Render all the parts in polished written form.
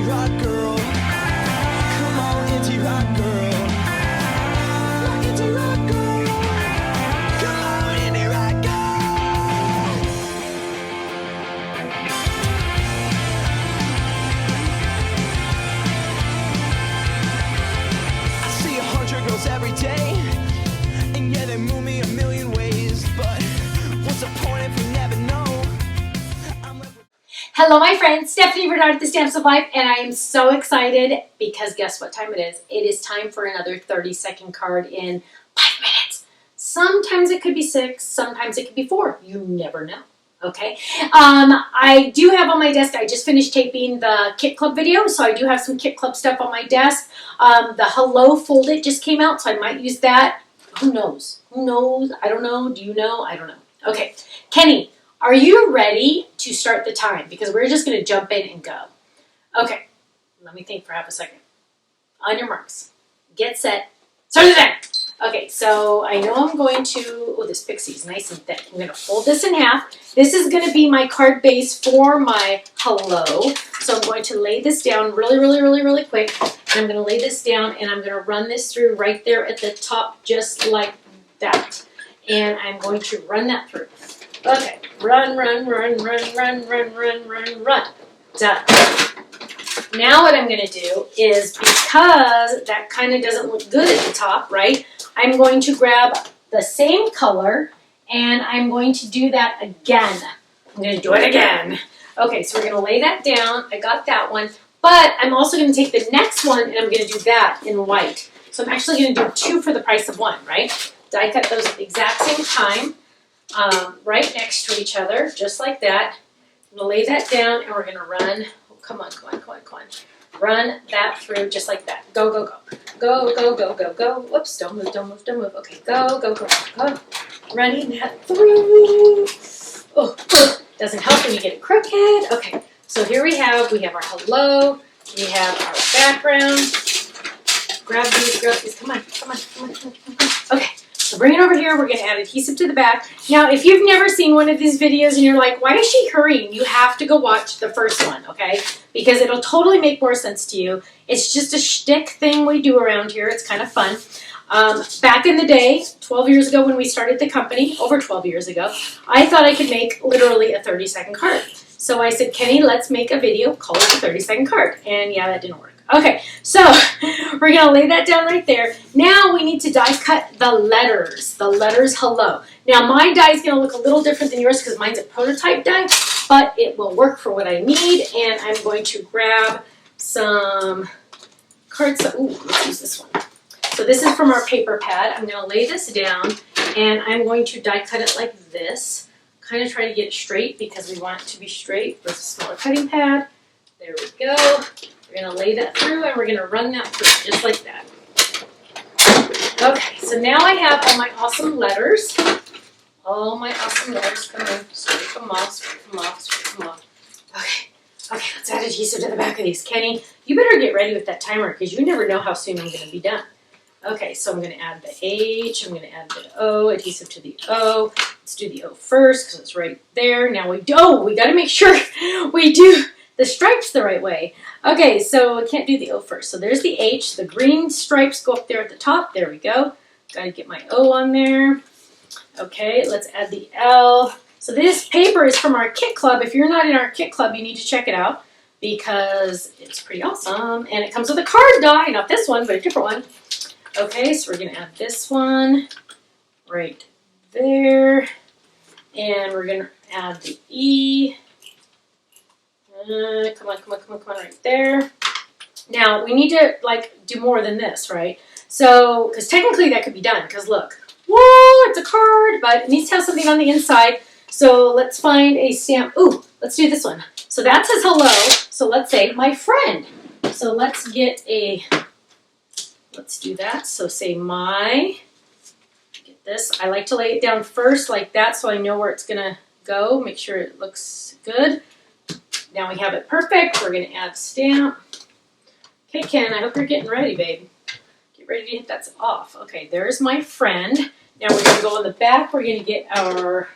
indie rock girl. Come on, indie rock girl. Indie rock girl. Come on, indie rock girl. I see 100 girls every day, and yeah, they move me a million ways, but what's the point if we never know? Hello my friends, Stephanie Barnard at the Stamps of Life, and I am so excited because guess what time it is? It is time for another 30-second card in 5 minutes. Sometimes it could be 6, sometimes it could be 4. You never know, okay? I do have on my desk, I just finished taping the Kit Club video, so I do have some Kit Club stuff on my desk. The Hello Fold It just came out, so I might use that. Who knows? Who knows? I don't know. Do you know? I don't know. Okay, Kenny. Are you ready to start the time? Because we're just going to jump in and go. Okay, let me think for half a second. On your marks. Get set. Start the time. Okay, so I know I'm going to, oh, this pixie is nice and thick. I'm going to fold this in half. This is going to be my card base for my hello. So I'm going to lay this down really quick. And I'm going to lay this down and I'm going to run this through right there at the top just like that. And I'm going to run that through. Okay, run. Done. Now what I'm going to do is, because that kind of doesn't look good at the top, right? I'm going to grab the same color and I'm going to do that again. I'm going to do it again. Okay, so we're going to lay that down. I got that one. But I'm also going to take the next one and I'm going to do that in white. So I'm actually going to do 2 for the price of 1, right? Die cut those at the exact same time. Right next to each other, just like that. I'm going to lay that down and we're going to run. Oh, come on. Run that through just like that. Go. Whoops, don't move. Okay, go. Running that through. Oh, doesn't help when you get it crooked. Okay, so here we have our hello. We have our background. Grab these. Come on. Okay. So bring it over here, we're going to add adhesive to the back. Now, if you've never seen one of these videos and you're like, why is she hurrying? You have to go watch the first one, okay? Because it'll totally make more sense to you. It's just a shtick thing we do around here. It's kind of fun. Back in the day, 12 years ago when we started the company, over 12 years ago, I thought I could make literally a 30-second card. So I said, Kenny, let's make a video called the 30-second card. And yeah, that didn't work. Okay, so we're going to lay that down right there. Now we need to die cut the letters hello. Now my die is going to look a little different than yours because mine's a prototype die, but it will work for what I need. And I'm going to grab some cards. Ooh, let's use this one. So this is from our paper pad. I'm going to lay this down and I'm going to die cut it like this. Kind of try to get it straight because we want it to be straight with a smaller cutting pad. There we go. We're going to lay that through and we're going to run that through just like that. Okay, so now I have all my awesome letters. All my awesome letters. Come on, scrape them off. Okay, let's add adhesive to the back of these. Kenny, you better get ready with that timer because you never know how soon I'm going to be done. Okay, so I'm going to add the H. I'm going to add the O, adhesive to the O. Let's do the O first because it's right there. Now we got to make sure we do the stripes the right way. Okay, so I can't do the O first. So there's the H. The green stripes go up there at the top. There we go. Got to get my O on there. Okay, let's add the L. So this paper is from our Kit Club. If you're not in our Kit Club, you need to check it out because it's pretty awesome. And it comes with a card die. Not this one, but a different one. Okay, so we're going to add this one right there. And we're going to add the E. Come on, right there. Now, we need to, do more than this, right? So, because technically that could be done, because look. Whoa, it's a card, but it needs to have something on the inside. So, let's find a stamp. Ooh, let's do this one. So, that says hello. So, let's say my friend. So, let's do that. So, say get this. I like to lay it down first like that so I know where it's going to go. Make sure it looks good. Now we have it perfect. We're going to add stamp. Okay, Ken, I hope you're getting ready, babe. Get ready to hit that off. Okay, there's my friend. Now we're going to go on the back. We're going to get our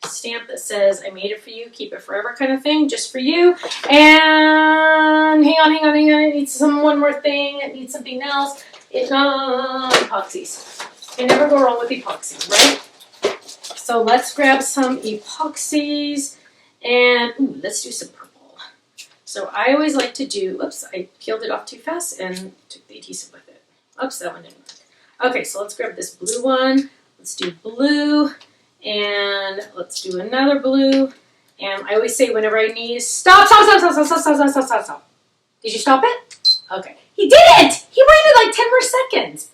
stamp that says, I made it for you, keep it forever kind of thing, just for you. And hang on. It needs one more thing. It needs something else. Epoxies. You never go wrong with epoxy, right? So let's grab some epoxies and let's do some purple. So I always like to do, oops, I peeled it off too fast and took the adhesive with it. Oops, that one didn't work. Okay, so let's grab this blue one. Let's do blue and let's do another blue. And I always say whenever I need, stop. Did you stop it? Okay. He didn't! He waited like 10 more seconds.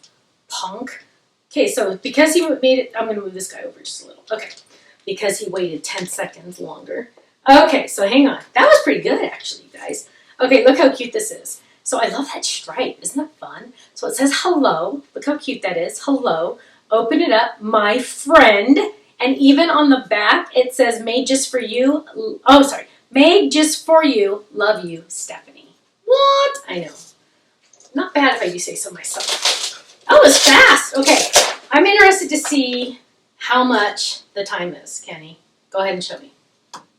Punk. Okay, so because he made it, I'm going to move this guy over just a little. Okay, because he waited 10 seconds longer. Okay, so hang on. That was pretty good, actually, guys. Okay, look how cute this is. So I love that stripe. Isn't that fun? So it says hello. Look how cute that is. Hello. Open it up. My friend. And even on the back, it says made just for you. Oh, sorry. Made just for you. Love you, Stephanie. What? I know. Not bad if I do say so myself. Oh, it was fast. Okay. I'm interested to see how much the time is, Kenny. Go ahead and show me.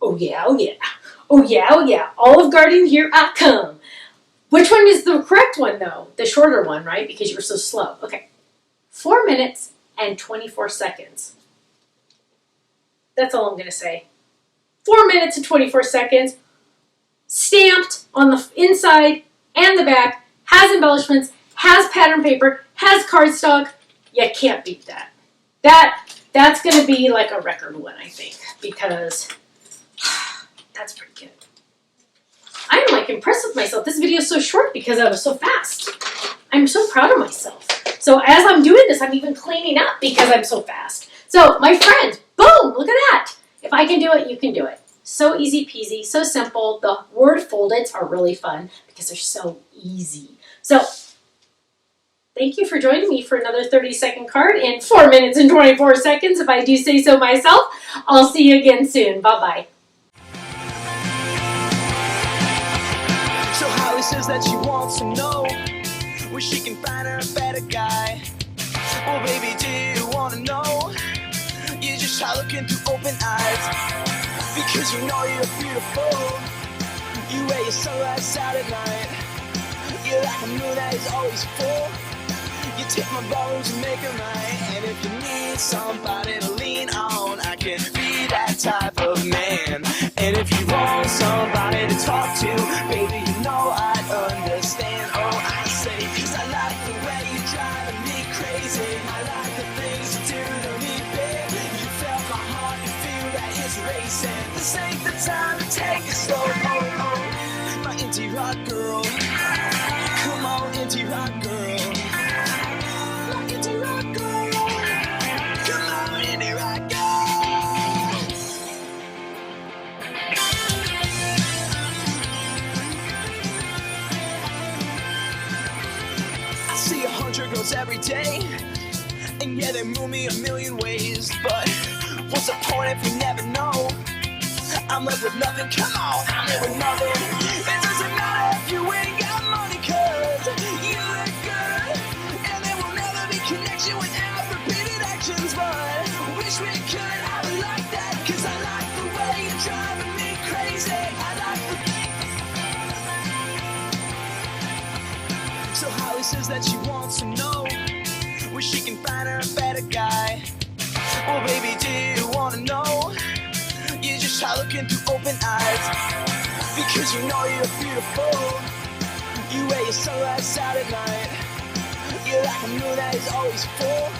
Oh, yeah. Olive Garden, here I come. Which one is the correct one, though? The shorter one, right? Because you were so slow. Okay. 4 minutes and 24 seconds. That's all I'm going to say. 4 minutes and 24 seconds. Stamped on the inside and the back. Has embellishments. Has pattern paper. Has cardstock. You can't beat that. That's going to be like a record one, I think. Because that's pretty good. I'm like impressed with myself. This video is so short because I was so fast. I'm so proud of myself. So as I'm doing this, I'm even cleaning up because I'm so fast. So my friend, boom, look at that. If I can do it, you can do it. So easy peasy, so simple. The word foldeds are really fun because they're so easy. So thank you for joining me for another 30-second card in 4 minutes and 24 seconds, if I do say so myself. I'll see you again soon. Bye-bye. So Holly says that she wants to know where she can find her a better guy. Well, baby, do you want to know? You just try looking through open eyes, because you know you're beautiful. You wear your sunglasses out at night. You're like a moon that is always full. You take my bones and make them right. And if you need somebody to lean on, I can be that type of man. And if you want somebody to talk to, baby, you know I'd understand. Oh, I say, 'cause I like the way you're driving me crazy. I like the things you do to me, babe. You felt my heart, you feel that it's racing. This ain't the time to take it slow. Oh, oh, my indie rock girl. Come on, indie rock girl. Girls every day, and yeah, they move me a million ways, but what's the point if you never know? I'm left with nothing, come on, I'm left with nothing. It doesn't matter if you ain't got money, 'cause you look good, and there will never be connection without repeated actions, but wish we could have it like that, 'cause I like the way you're driving me crazy. I like the So Holly says that she wants to know where she can find her a better guy. Well, baby, do you want to know? You just try looking through open eyes, because you know you're beautiful. You wear your sunglasses out at night. You're like a moon that is always full.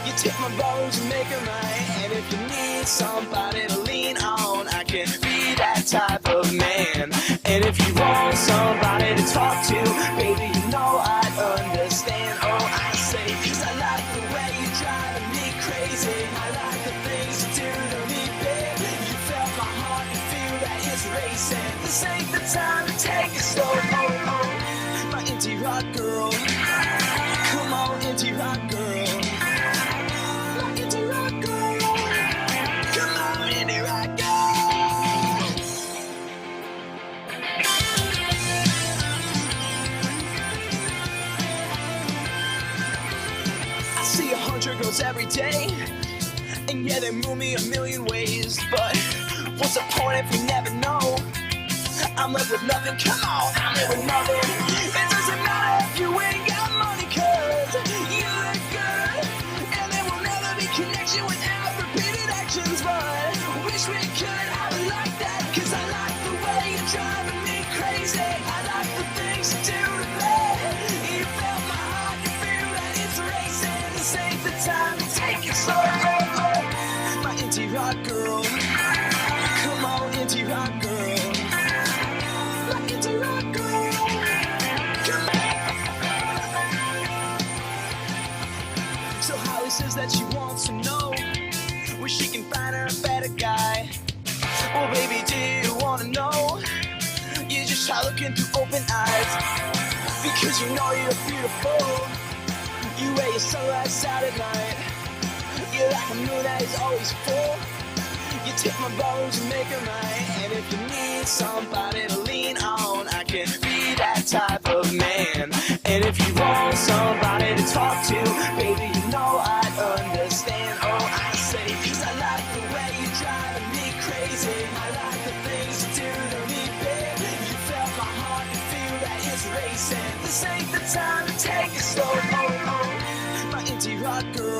You take my bones and make them right. And if you need somebody to lean on, I can be that type of man. And if you want somebody to talk to, baby, you know I'd understand. Oh, I say, 'cause I like the way you're driving me crazy. I like the things you do to me, babe. You felt my heart, you feel that it's racing. This ain't the time to take it slow. Oh, oh, my indie rock girl. Come on, indie rock girl. Girls every day, And yeah, they move me a million ways, but what's the point if we never know? I'm left with nothing, come on, I'm left with nothing. It doesn't matter if you ain't got money, cause you look good. And there will never be connection without repeated actions, but wish we could have it like that. Cause I like the way you're driving me crazy. I like the things you do to me. You felt my heart, you feel that it's racing. This ain't the time to take it slow. My indie rock girl, come on indie rock girl. My indie rock girl, come on. So Holly says that she wants to know where she can find her a better guy. Well baby, do you wanna know? You just try looking through open eyes, because you know you're beautiful. You wear your sunrise out at night. You're like a moon that is always full. You take my bones and make them right. And if you need somebody to lean on, I can be that type of man. And if you want somebody to talk to, baby, you know I'd understand. Oh, I say, cause I like the way you're driving me crazy. I like the things you do to me, babe. You felt my heart, you feel that it's racing. This ain't the time to take it slow. My indie rock girl.